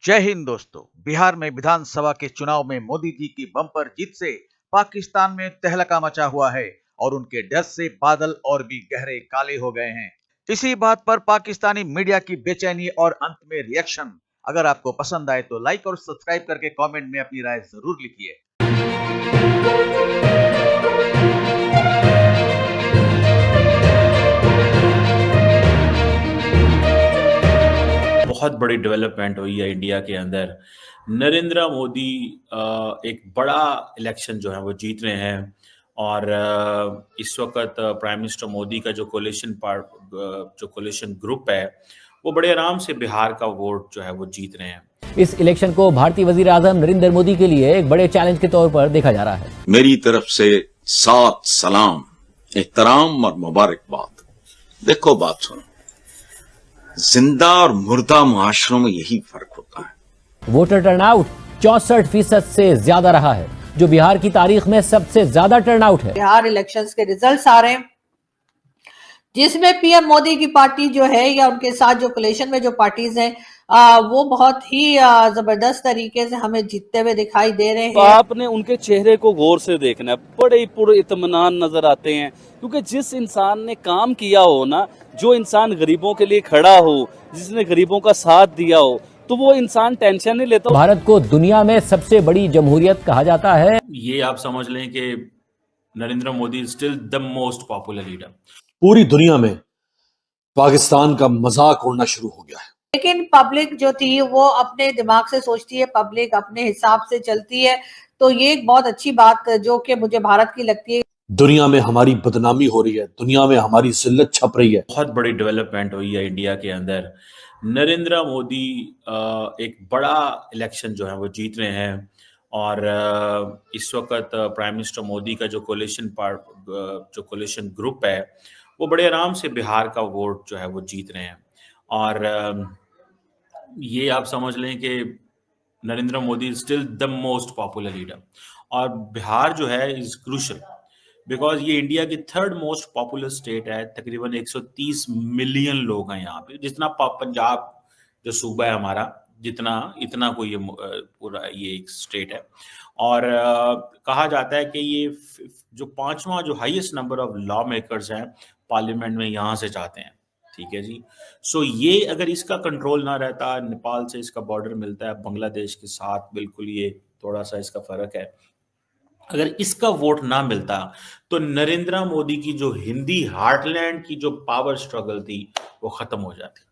जय हिंद दोस्तों। बिहार में विधानसभा के चुनाव में मोदी जी की बम्पर जीत से पाकिस्तान में तहलका मचा हुआ है और उनके डर से बादल और भी गहरे काले हो गए हैं। इसी बात पर पाकिस्तानी मीडिया की बेचैनी और अंत में रिएक्शन। अगर आपको पसंद आए तो लाइक और सब्सक्राइब करके कमेंट में अपनी राय जरूर लिखिए। बहुत बड़ी डेवलपमेंट हुई है इंडिया के अंदर। नरेंद्र मोदी एक बड़ा इलेक्शन जो है वो जीत रहे हैं और इस वक्त प्राइम मिनिस्टर मोदी का जो कोलिशन ग्रुप है वो बड़े आराम से बिहार का वोट जो है वो जीत रहे हैं। इस इलेक्शन को भारतीय वजीर आजम नरेंद्र मोदी के लिए एक बड़े चैलेंज के तौर पर देखा जा रहा है। मेरी तरफ से सात सलाम, एहतराम और मुबारकबाद। देखो बात सुनो, जिंदा और मुर्दा मुआशरों में यही फर्क होता है। वोटर टर्नआउट 64% से ज्यादा रहा है, जो बिहार की तारीख में सबसे ज्यादा टर्नआउट है। बिहार इलेक्शंस के रिजल्ट्स आ रहे हैं, जिसमें पीएम मोदी की पार्टी जो है या उनके साथ जो कोलिशन में जो पार्टीज हैं वो बहुत ही जबरदस्त तरीके से हमें जीतते हुए दिखाई दे रहे हैं। तो आपने उनके चेहरे को गौर से देखना है, बड़े ही पूरे इत्मीनान नजर आते हैं, क्योंकि जिस इंसान ने काम किया हो ना, जो इंसान गरीबों के लिए खड़ा हो, जिसने गरीबों का साथ दिया हो, तो वो इंसान टेंशन नहीं लेता। भारत को दुनिया में सबसे बड़ी जमहूरियत कहा जाता है। ये आप समझ लें कि Narendra Modi still the most popular leader. पूरी दुनिया में पाकिस्तान का मजाक उड़ना शुरू हो गया है, लेकिन पब्लिक जो थी वो अपने दिमाग से सोचती है, पब्लिक अपने हिसाब से चलती है। तो ये एक बहुत अच्छी बात जो कि मुझे भारत की लगती है। दुनिया में हमारी बदनामी हो रही है, दुनिया में हमारी जिल्लत छप रही है। बहुत बड़ी डेवलपमेंट हुई है इंडिया के अंदर। नरेंद्र मोदी एक बड़ा इलेक्शन जो है वो जीत रहे हैं और इस वक्त प्राइम मिनिस्टर मोदी का जो कोलिशन ग्रुप है वो बड़े आराम से बिहार का वोट जो है वो जीत रहे हैं और ये आप समझ लें कि Narendra Modi still the most popular leader. और बिहार जो है इज क्रूशल बिकॉज ये इंडिया की थर्ड मोस्ट पॉपुलर स्टेट है। तकरीबन 130 मिलियन लोग हैं यहाँ पे, जितना पंजाब जो सूबा है हमारा, इतना कोई ये पूरा ये एक स्टेट है। और कहा जाता है कि ये जो पांचवा जो highest number of law makers हैं पार्लियामेंट में यहाँ से जाते हैं। ठीक है जी। सो ये अगर इसका कंट्रोल ना रहता, नेपाल से इसका बॉर्डर मिलता है बांग्लादेश के साथ, बिल्कुल ये थोड़ा सा इसका फर्क है। अगर इसका वोट ना मिलता तो नरेंद्र मोदी की जो हिंदी हार्टलैंड की जो पावर स्ट्रगल थी वो खत्म हो जाती।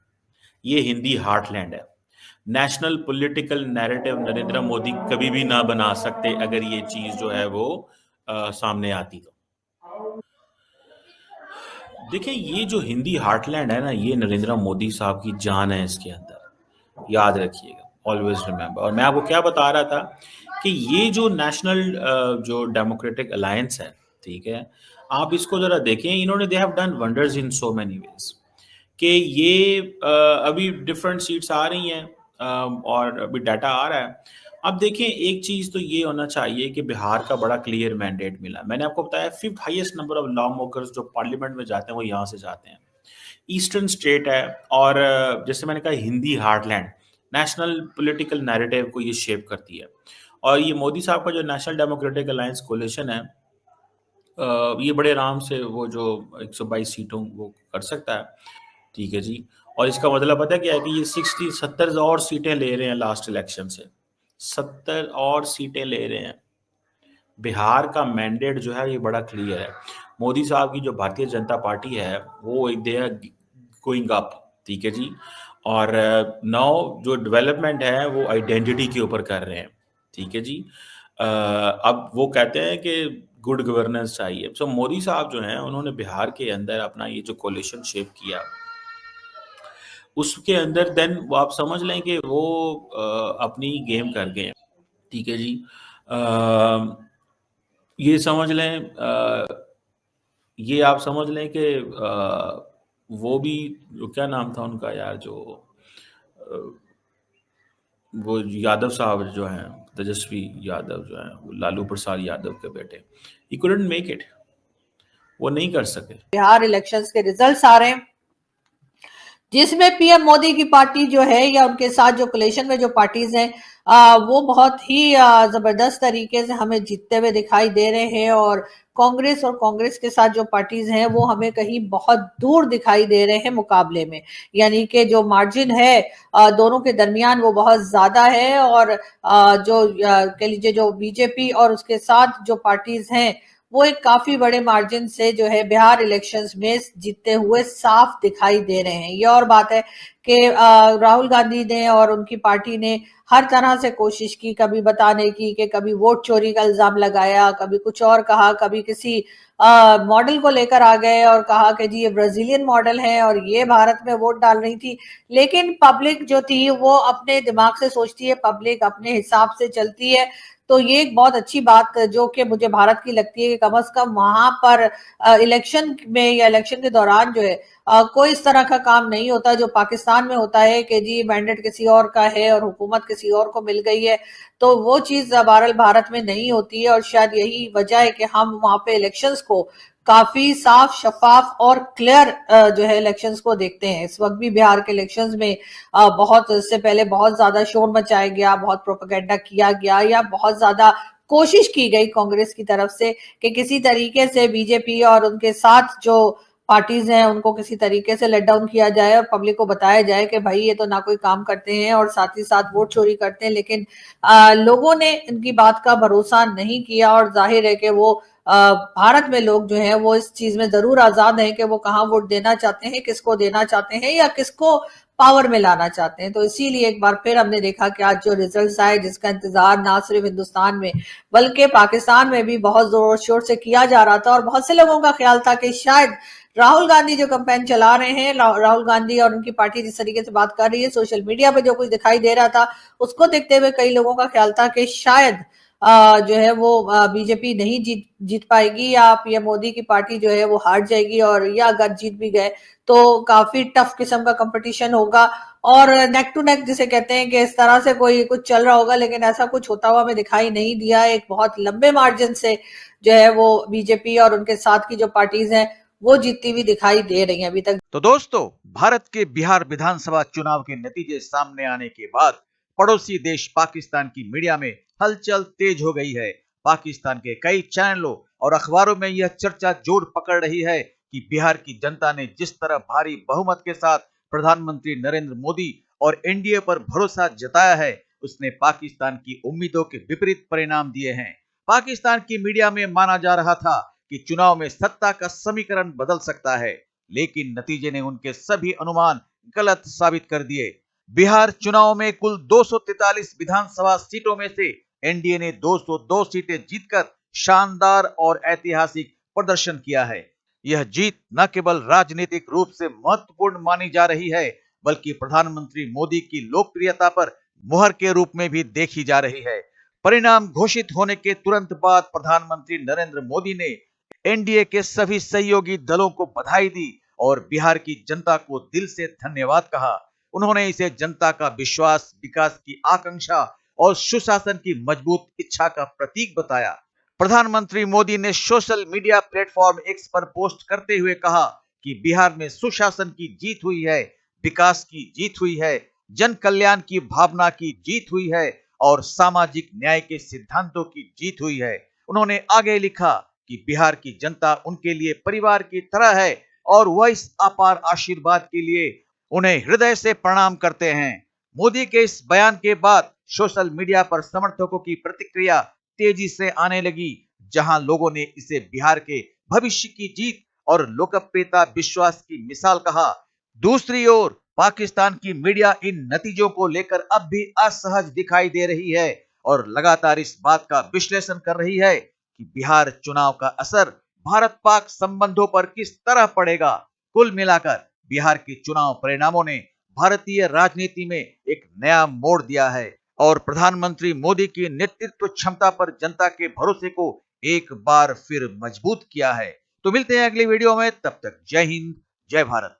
ये हिंदी हार्टलैंड है। National political narrative Narendra Modi कभी भी ना बना सकते अगर ये चीज जो है वो सामने आती तो। देखिए, ये जो हिंदी हार्टलैंड है ना, ये नरेंद्र मोदी साहब की जान है इसके अंदर, याद रखिएगा, ऑलवेज रिमेंबर। और मैं आपको क्या बता रहा था कि ये जो नेशनल जो डेमोक्रेटिक अलायंस है, ठीक है, आप इसको जरा देखें, इन्होंने they have done wonders in so many ways कि ये अभी डिफरेंट सीट्स आ रही हैं और अभी डाटा आ रहा है। अब देखें, एक चीज तो ये होना चाहिए कि बिहार का बड़ा क्लियर मैंडेट मिला। मैंने आपको बताया 5th highest number of law makers जो पार्लियामेंट में जाते हैं वो यहाँ से जाते हैं। ईस्टर्न स्टेट है और जैसे मैंने कहा Hindi heartland, national political narrative को ये शेप करती है। और ये मोदी साहब का जो नेशनल डेमोक्रेटिक अलायंस कोलिशन है, ये बड़े आराम से वो जो 122 सीटों वो कर सकता है। ठीक है जी। और इसका मतलब पता है क्या है कि ये 70 और सीटें ले रहे हैं लास्ट इलेक्शन से, 70 और सीटें ले रहे हैं। बिहार का मैंडेट जो है ये बड़ा क्लियर है। मोदी साहब की जो भारतीय जनता पार्टी है वो दे आर गोइंग अप। ठीक है जी। और नाउ जो डेवलपमेंट है वो आइडेंटिटी के ऊपर कर रहे हैं। ठीक है जी। अब वो कहते हैं कि गुड गवर्नेंस चाहिए। सो मोदी साहब जो हैं उन्होंने बिहार के अंदर अपना ये जो कोलिशन शेप किया, उसके अंदर देन वो आप समझ लें कि वो अपनी गेम कर गए। ठीक है जी। ये समझ लें, ये आप समझ लें कि वो भी क्या नाम था उनका यार, जो वो यादव साहब जो हैं, तेजस्वी यादव जो हैं, वो लालू प्रसाद यादव के बेटे, ही कुडंट मेक इट, वो नहीं कर सके। बिहार इलेक्शंस के रिजल्ट्स आ रहे हैं, जिसमें पीएम मोदी की पार्टी जो है या उनके साथ जो कोलिशन में जो पार्टीज हैं वो बहुत ही जबरदस्त तरीके से हमें जीतते हुए दिखाई दे रहे हैं, और कांग्रेस के साथ जो पार्टीज हैं वो हमें कहीं बहुत दूर दिखाई दे रहे हैं मुकाबले में। यानी कि जो मार्जिन है दोनों के दरमियान वो बहुत ज्यादा है, और जो कह लीजिए जो बीजेपी और उसके साथ जो पार्टीज हैं वो एक काफी बड़े मार्जिन से जो है बिहार इलेक्शंस में जीतते हुए साफ दिखाई दे रहे हैं। ये और बात है कि राहुल गांधी ने और उनकी पार्टी ने हर तरह से कोशिश की कभी बताने की कि कभी वोट चोरी का इल्जाम लगाया, कभी कुछ और कहा, कभी किसी मॉडल को लेकर आ गए और कहा कि जी ये ब्राजीलियन मॉडल है और ये भारत में वोट डाल रही थी। लेकिन पब्लिक जो थी वो अपने दिमाग से सोचती है, पब्लिक अपने हिसाब से चलती है। तो ये एक बहुत अच्छी बात जो कि मुझे भारत की लगती है कि कम से कम वहां पर इलेक्शन में या इलेक्शन के दौरान जो है कोई इस तरह का काम नहीं होता जो पाकिस्तान में होता है कि जी मैंडेट किसी और का है और हुकूमत किसी और को मिल गई है। तो वो चीज बहरहाल भारत में नहीं होती है, और शायद यही वजह है कि हम वहां पे इलेक्शंस को काफी साफ, शफाफ और क्लियर जो है इलेक्शंस को देखते हैं। इस वक्त भी बिहार के इलेक्शंस में बहुत इससे पहले बहुत ज्यादा शोर मचाया गया, बहुत प्रोपेगेंडा किया गया, या बहुत ज्यादा कोशिश की गई कांग्रेस की तरफ से कि किसी तरीके से बीजेपी और उनके साथ जो पार्टीज हैं उनको किसी तरीके से लेट डाउन किया जाए और पब्लिक को बताया जाए कि भाई ये तो ना कोई काम करते हैं और साथ ही साथ वोट चोरी करते हैं। लेकिन लोगों ने इनकी बात का भरोसा नहीं किया, और जाहिर है कि वो भारत में लोग जो हैं वो इस चीज में जरूर आजाद हैं कि वो कहाँ वोट देना चाहते हैं, किसको देना चाहते हैं या किसको पावर में लाना चाहते हैं। तो इसीलिए एक बार फिर हमने देखा कि आज जो रिजल्ट्स आए जिसका इंतजार ना सिर्फ हिंदुस्तान में बल्कि पाकिस्तान में भी बहुत जोर शोर से किया जा रहा था, और बहुत से लोगों का ख्याल था कि शायद राहुल गांधी जो कैंपेन चला रहे हैं, राहुल गांधी और उनकी पार्टी जिस तरीके से बात कर रही है, सोशल मीडिया पे जो कुछ दिखाई दे रहा था उसको देखते हुए कई लोगों का ख्याल था कि शायद जो है वो बीजेपी नहीं जीत पाएगी या पीएम मोदी की पार्टी जो है वो हार जाएगी, और या अगर जीत भी गए तो काफी टफ किस्म का कंपटीशन होगा और नेक टू नेक जिसे कहते हैं कि इस तरह से कोई कुछ चल रहा होगा। लेकिन ऐसा कुछ होता हुआ हमें दिखाई नहीं दिया। एक बहुत लंबे मार्जिन से जो है वो बीजेपी और उनके साथ की जो पार्टीज हैं वो जीतती हुई दिखाई दे रही हैं अभी तक। तो दोस्तों, भारत के बिहार विधानसभा चुनाव के नतीजे सामने आने के बाद पड़ोसी देश पाकिस्तान की मीडिया में हलचल तेज हो गई है। पाकिस्तान के कई चैनलों और अखबारों में यह चर्चा जोर पकड़ रही है कि बिहार की जनता ने जिस तरह भारी बहुमत के साथ प्रधानमंत्री नरेंद्र मोदी और एनडीए पर भरोसा जताया है, उसने पाकिस्तान की उम्मीदों के विपरीत परिणाम दिए हैं। पाकिस्तान की मीडिया में माना जा रहा था कि चुनाव में सत्ता का समीकरण बदल सकता है, लेकिन नतीजे ने उनके सभी अनुमान गलत साबित कर दिए। बिहार चुनाव में कुल 243 विधानसभा सीटों में से एनडीए ने 202 सीटें जीतकर शानदार और ऐतिहासिक प्रदर्शन किया है। यह जीत न केवल राजनीतिक रूप से महत्वपूर्ण मानी जा रही है, बल्कि प्रधानमंत्री मोदी की लोकप्रियता पर मुहर के रूप में भी देखी जा रही है। परिणाम घोषित होने के तुरंत बाद प्रधानमंत्री नरेंद्र मोदी ने एनडीए के सभी सहयोगी दलों को बधाई दी और बिहार की जनता को दिल से धन्यवाद कहा। उन्होंने इसे जनता का विश्वास, विकास की आकांक्षा और सुशासन की मजबूत इच्छा का प्रतीक बताया। प्रधानमंत्री मोदी ने सोशल मीडिया प्लेटफॉर्म एक्स पर पोस्ट करते हुए कहा कि बिहार में सुशासन की जीत हुई है, विकास की जीत हुई है, जन कल्याण की भावना की जीत हुई है और सामाजिक न्याय के सिद्धांतों की जीत हुई है। उन्होंने आगे लिखा कि बिहार की जनता उनके लिए परिवार की तरह है और वह इस अपार आशीर्वाद के लिए उन्हें हृदय से प्रणाम करते हैं। मोदी के इस बयान के बाद सोशल मीडिया पर समर्थकों की प्रतिक्रिया तेजी से आने लगी, जहां लोगों ने इसे बिहार के भविष्य की जीत और लोकप्रियता विश्वास की मिसाल कहा। दूसरी ओर पाकिस्तान की मीडिया इन नतीजों को लेकर अब भी असहज दिखाई दे रही है और लगातार इस बात का विश्लेषण कर रही है कि बिहार चुनाव का असर भारत पाक संबंधों पर किस तरह पड़ेगा। कुल मिलाकर बिहार के चुनाव परिणामों ने भारतीय राजनीति में एक नया मोड़ दिया है और प्रधानमंत्री मोदी की नेतृत्व क्षमता पर जनता के भरोसे को एक बार फिर मजबूत किया है। तो मिलते हैं अगली वीडियो में, तब तक जय हिंद, जय भारत।